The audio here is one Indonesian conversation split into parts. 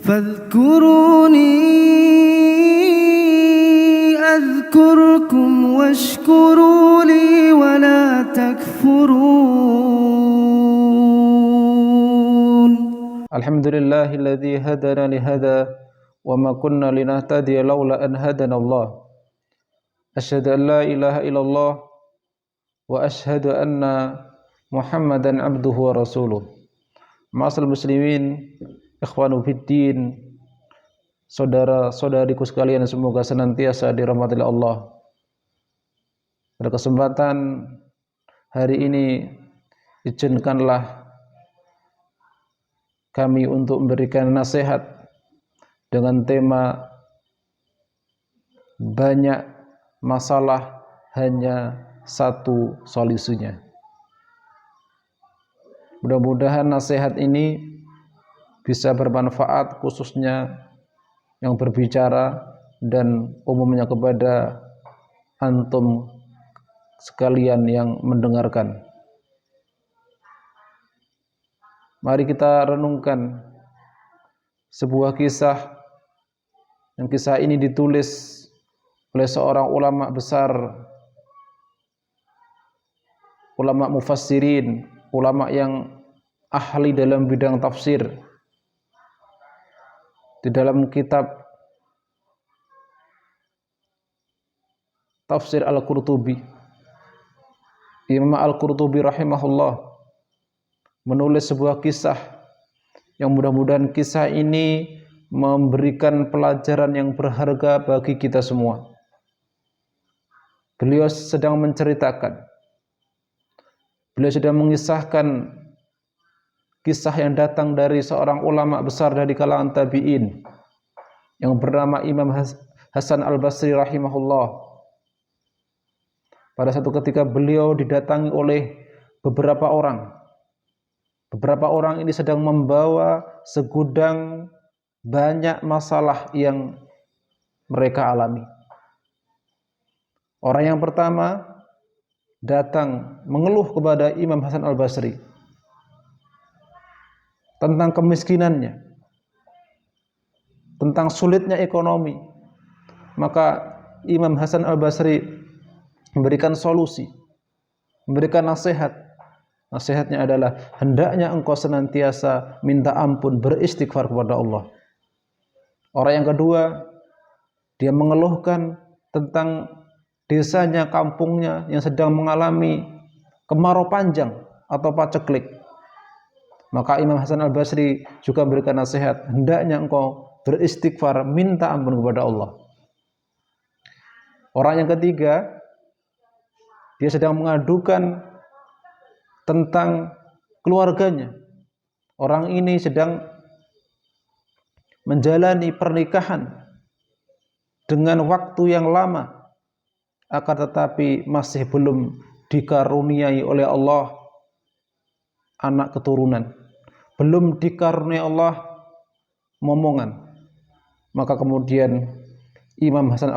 فاذكروني أذكركم واشكروا لي ولا تكفرون. الحمد لله الذي هدانا لهذا وما كنا لنهتدي لولا أن هدانا الله. أشهد أن لا إله إلا الله وأشهد أن محمدا عبده ورسوله. Ma'asyiral muslimin, ikhwanu fiddin, saudara-saudariku sekalian, semoga senantiasa dirahmati Allah. Pada kesempatan hari ini izinkanlah kami untuk memberikan nasihat dengan tema banyak masalah hanya satu solusinya. Mudah-mudahan nasihat ini bisa bermanfaat khususnya yang berbicara dan umumnya kepada antum sekalian yang mendengarkan. Mari kita renungkan sebuah kisah, yang kisah ini ditulis oleh seorang ulama besar, ulama mufassirin, ulama yang ahli dalam bidang tafsir. Di dalam kitab Tafsir Al-Qurtubi, Imam Al-Qurtubi rahimahullah menulis sebuah kisah yang mudah-mudahan kisah ini memberikan pelajaran yang berharga bagi kita semua. Beliau sedang mengisahkan kisah yang datang dari seorang ulama besar dari kalangan tabi'in yang bernama Imam Hasan Al-Basri rahimahullah. Pada satu ketika beliau didatangi oleh beberapa orang. Beberapa orang ini sedang membawa segudang banyak masalah yang mereka alami. Orang yang pertama datang mengeluh kepada Imam Hasan Al-Basri tentang kemiskinannya, tentang sulitnya ekonomi. Maka Imam Hasan Al-Basri memberikan solusi, memberikan nasihat. Nasihatnya adalah hendaknya engkau senantiasa minta ampun, beristighfar kepada Allah. Orang yang kedua, dia mengeluhkan tentang desanya, kampungnya yang sedang mengalami kemarau panjang atau paceklik. Maka Imam Hasan Al-Basri juga memberikan nasihat, hendaknya engkau beristighfar, minta ampun kepada Allah. Orang yang ketiga, dia sedang mengadukan tentang keluarganya. Orang ini sedang menjalani pernikahan dengan waktu yang lama, akan tetapi masih belum dikaruniai oleh Allah anak keturunan, belum dikaruniai Allah momongan. Maka kemudian Imam Hasan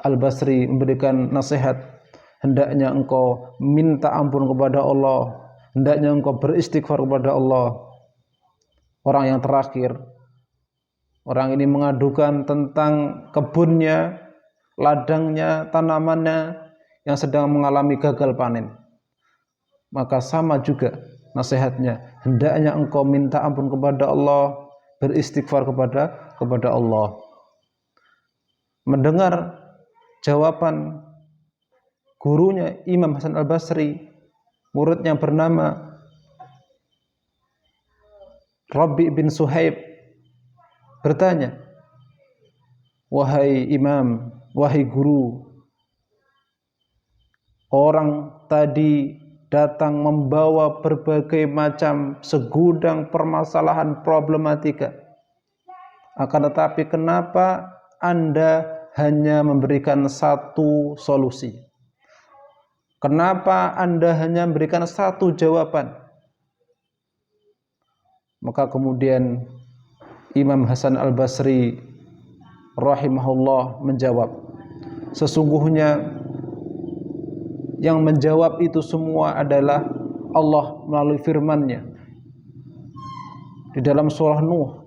Al-Basri memberikan nasihat, hendaknya engkau minta ampun kepada Allah, hendaknya engkau beristighfar kepada Allah. Orang yang terakhir, orang ini mengadukan tentang kebunnya, ladangnya, tanamannya yang sedang mengalami gagal panen. Maka sama juga nasihatnya, hendaknya engkau minta ampun kepada Allah, beristighfar kepada Allah. Mendengar jawaban gurunya Imam Hasan Al-Basri, muridnya bernama Rabi bin Suhaib bertanya, wahai imam, wahai guru, orang tadi datang membawa berbagai macam segudang permasalahan problematika. Akan tetapi kenapa Anda hanya memberikan satu solusi? Kenapa Anda hanya memberikan satu jawaban? Maka kemudian Imam Hasan Al-Basri rahimahullah menjawab, sesungguhnya yang menjawab itu semua adalah Allah melalui firman-Nya di dalam surah Nuh.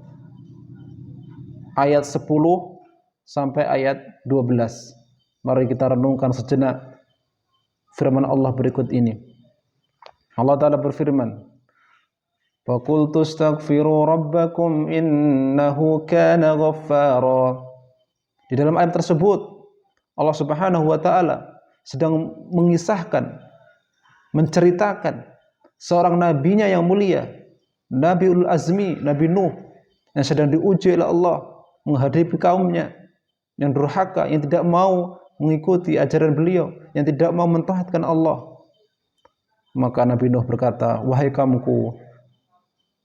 ayat 10 sampai ayat 12. Mari kita renungkan sejenak firman Allah berikut ini. Allah Ta'ala berfirman, "Faqultu astaghfiru rabbakum innahu kana ghaffara." Di dalam ayat tersebut Allah Subhanahu wa taala sedang mengisahkan, menceritakan seorang nabinya yang mulia, Nabiul Azmi, Nabi Nuh, yang sedang diuji oleh Allah menghadapi kaumnya yang durhaka, yang tidak mau mengikuti ajaran beliau, yang tidak mau mentaatkan Allah. Maka Nabi Nuh berkata, "Wahai kaumku,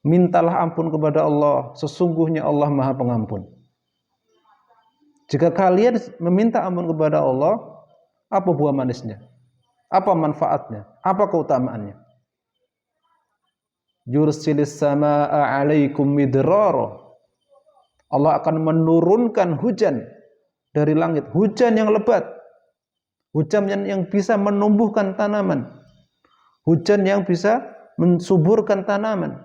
mintalah ampun kepada Allah, sesungguhnya Allah Maha Pengampun." Jika kalian meminta ampun kepada Allah, apa buah manisnya? Apa manfaatnya? Apa keutamaannya? Yursilis samaa'a 'alaikum midrara. Allah akan menurunkan hujan dari langit, hujan yang lebat, hujan yang bisa menumbuhkan tanaman, hujan yang bisa mensuburkan tanaman.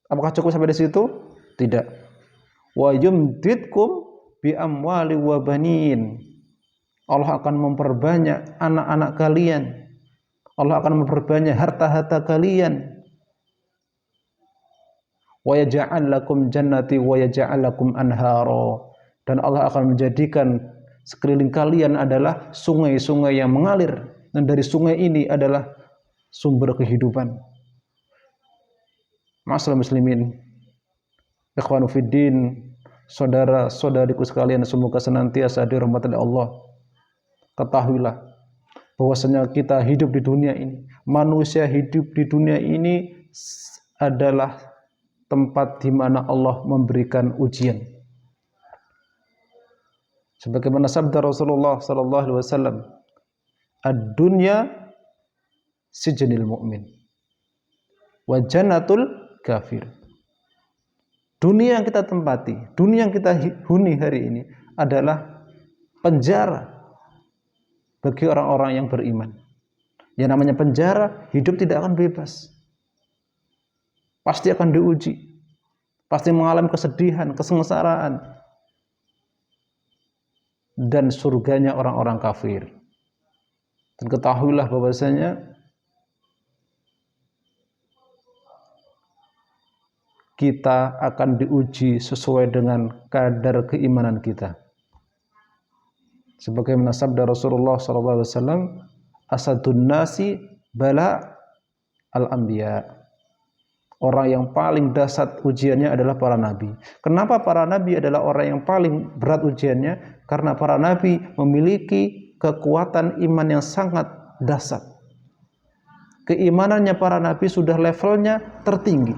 Apakah cukup sampai di situ? Tidak. Wa yumdidkum bi amwali wa banin. Allah akan memperbanyak anak-anak kalian. Allah akan memperbanyak harta-harta kalian. Wa yaj'al lakum jannati wa yaj'al lakum anhara. Dan Allah akan menjadikan sekeliling kalian adalah sungai-sungai yang mengalir, dan dari sungai ini adalah sumber kehidupan. Ma'asyiral muslimin, ikhwanu fiddin, saudara-saudariku sekalian, semoga senantiasa dirahmati oleh Allah. Ketahuilah bahwasanya kita hidup di dunia ini, manusia hidup di dunia ini adalah tempat di mana Allah memberikan ujian. Sebagaimana sabda Rasulullah sallallahu alaihi wasallam, "Ad-dunya sijnul mu'min wa jannatul kafir." Dunia yang kita tempati, dunia yang kita huni hari ini adalah penjara bagi orang-orang yang beriman. Yang namanya penjara, hidup tidak akan bebas. Pasti akan diuji. Pasti mengalami kesedihan, kesengsaraan. Dan surganya orang-orang kafir. Dan ketahuilah bahwasanya kita akan diuji sesuai dengan kadar keimanan kita. Sebagaimana sabda Rasulullah SAW, "Asadun nasi bala al-anbiya." Orang yang paling dahsyat ujiannya adalah para nabi. Kenapa para nabi adalah orang yang paling berat ujiannya? Karena para nabi memiliki kekuatan iman yang sangat dahsyat. Keimanannya para nabi sudah levelnya tertinggi.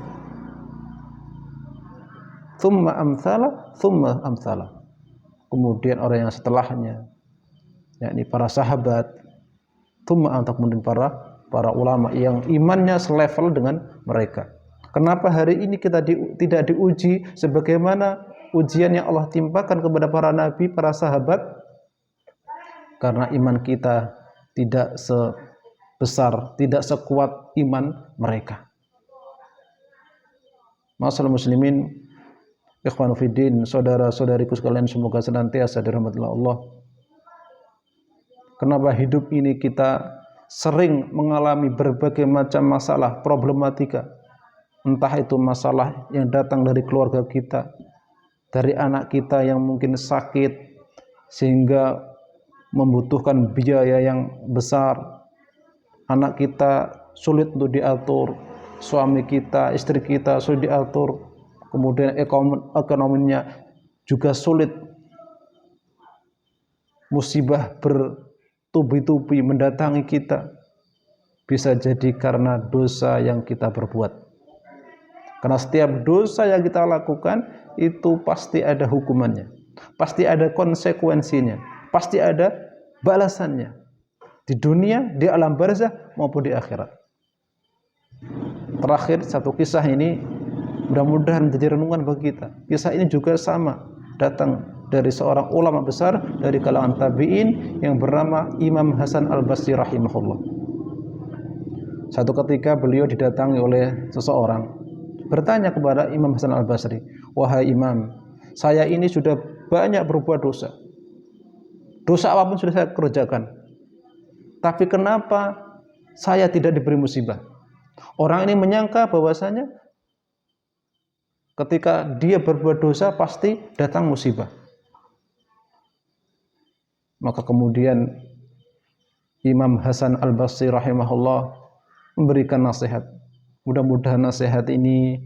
Tsumma amtsala, tsumma amtsala. Kemudian orang yang setelahnya, yakni para sahabat, kemudian para ulama yang imannya selevel dengan mereka. Kenapa hari ini kita tidak diuji sebagaimana ujian yang Allah timpakan kepada para nabi, para sahabat? Karena iman kita tidak sebesar, tidak sekuat iman mereka. Ma'asyiral muslimin, ikhwanu fiddin, saudara-saudariku sekalian, semoga senantiasa dirahmati Allah. Kenapa hidup ini kita sering mengalami berbagai macam masalah, problematika. Entah itu masalah yang datang dari keluarga kita, dari anak kita yang mungkin sakit sehingga membutuhkan biaya yang besar. Anak kita sulit untuk diatur, suami kita, istri kita sulit diatur. Kemudian ekonominya juga sulit. Musibah bertubi-tubi mendatangi kita. Bisa jadi karena dosa yang kita perbuat. Karena setiap dosa yang kita lakukan itu pasti ada hukumannya, pasti ada konsekuensinya, pasti ada balasannya di dunia, di alam barzah maupun di akhirat. Terakhir, satu kisah ini mudah-mudahan menjadi renungan bagi kita. Kisah ini juga sama, datang dari seorang ulama besar dari kalangan tabi'in yang bernama Imam Hasan Al-Basri rahimahullah. Satu ketika beliau didatangi oleh seseorang. bertanya kepada Imam Hasan Al-Basri, "Wahai Imam, saya ini sudah banyak berbuat dosa. Dosa apapun sudah saya kerjakan. Tapi kenapa saya tidak diberi musibah?" Orang ini menyangka bahwasanya ketika dia berbuat dosa pasti datang musibah. Maka kemudian Imam Hasan Al-Basri rahimahullah memberikan nasihat. Mudah-mudahan nasihat ini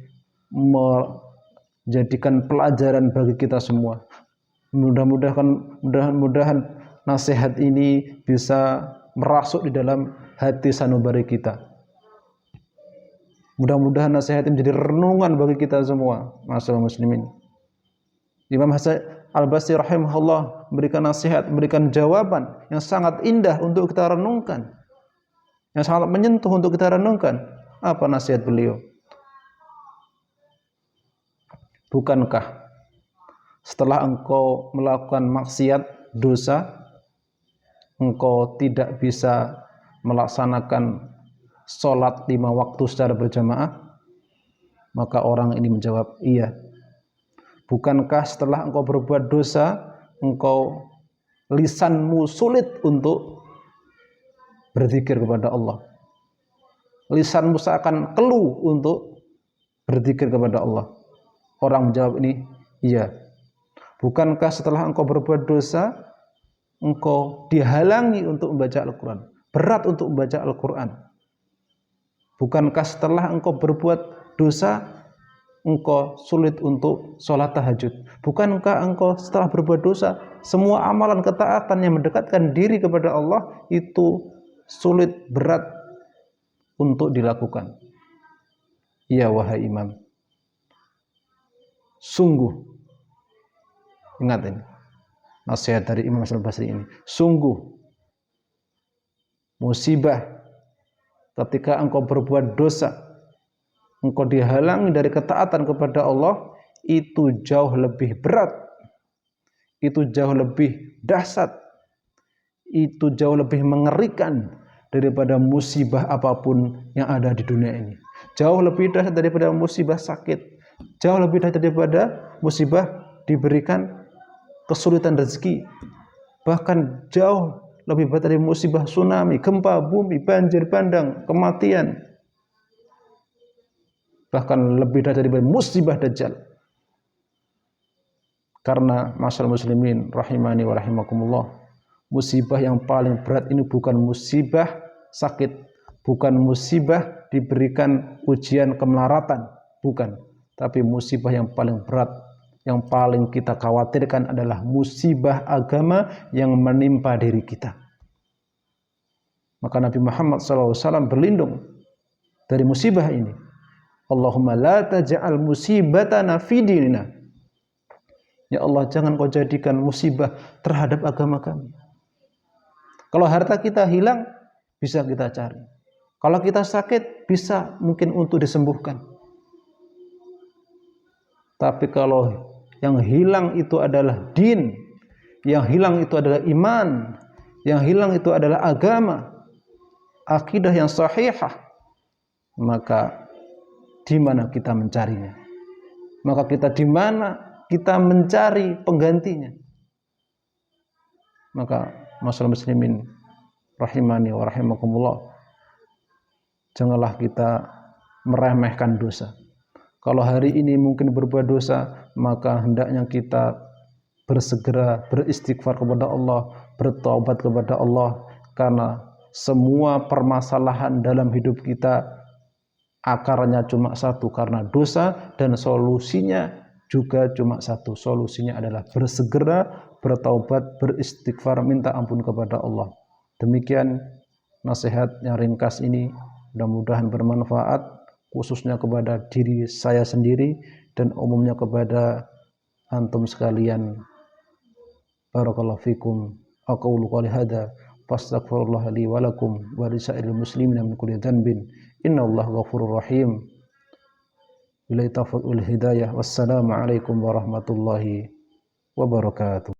menjadikan pelajaran bagi kita semua. Mudah-mudahan nasihat ini bisa merasuk di dalam hati sanubari kita. Mudah-mudahan nasihat ini menjadi renungan bagi kita semua, masyaallah muslimin. Imam Hasan Al-Basri rahimahullah memberikan nasihat, memberikan jawaban yang sangat indah untuk kita renungkan, yang sangat menyentuh untuk kita renungkan. Apa nasihat beliau? Bukankah setelah engkau melakukan maksiat, dosa, engkau tidak bisa melaksanakan sholat 5 waktu secara berjamaah? Maka orang ini menjawab, iya. Bukankah setelah engkau berbuat dosa, engkau lisanmu sulit untuk berzikir kepada Allah? Lisanmu seakan keluh untuk berzikir kepada Allah. Orang menjawab ini, iya. Bukankah setelah engkau berbuat dosa, engkau dihalangi untuk membaca Al-Quran? Berat untuk membaca Al-Quran. Bukankah setelah engkau berbuat dosa, engkau sulit untuk sholat tahajud? Bukankah engkau setelah berbuat dosa, semua amalan ketaatan yang mendekatkan diri kepada Allah itu sulit, berat untuk dilakukan? Ya wahai Imam, sungguh, ingat ini nasihat dari Imam Hasan Al-Basri ini, sungguh musibah ketika engkau berbuat dosa, engkau dihalangi dari ketaatan kepada Allah, itu jauh lebih berat, itu jauh lebih dahsyat, itu jauh lebih mengerikan daripada musibah apapun yang ada di dunia ini. Jauh lebih dahsyat daripada musibah sakit, jauh lebih dahsyat daripada musibah diberikan kesulitan rezeki, bahkan jauh lebih berat dari musibah tsunami, gempa bumi, banjir bandang, kematian, bahkan lebih dari musibah Dajjal. Karena masyaallah muslimin rahimani wa rahimakumullah, musibah yang paling berat ini bukan musibah sakit, bukan musibah diberikan ujian kemelaratan, bukan. Tapi musibah yang paling berat, yang paling kita khawatirkan adalah musibah agama yang menimpa diri kita. Maka Nabi Muhammad SAW berlindung dari musibah ini. Allahumma la taj'al musibatana fi dinina. Ya Allah, jangan kau jadikan musibah terhadap agama kami. Kalau harta kita hilang, bisa kita cari. Kalau kita sakit, bisa mungkin untuk disembuhkan. Tapi kalau yang hilang itu adalah din, yang hilang itu adalah iman, yang hilang itu adalah agama, akidah yang sahihah, maka di mana kita mencarinya? Maka kita di mana kita mencari penggantinya? Maka masyaallah muslimin rahimani wa rahimakumullah, janganlah kita meremehkan dosa. Kalau hari ini mungkin berbuat dosa, maka hendaknya kita bersegera beristighfar kepada Allah, bertaubat kepada Allah, karena semua permasalahan dalam hidup kita akarnya cuma satu, karena dosa, dan solusinya juga cuma satu. Solusinya adalah bersegera bertaubat, beristighfar, minta ampun kepada Allah. Demikian nasihat yang ringkas ini, mudah-mudahan bermanfaat, khususnya kepada diri saya sendiri dan umumnya kepada antum sekalian. Barakallahu fikum. Aqulu qouli hadza fastaghfirullah li wa lakum wa lisairil muslimina min kulli dhanbin. Innallaha ghafurur rahim. Billahi taufiq wal hidayah. Wassalamu alaikum warahmatullahi wabarakatuh.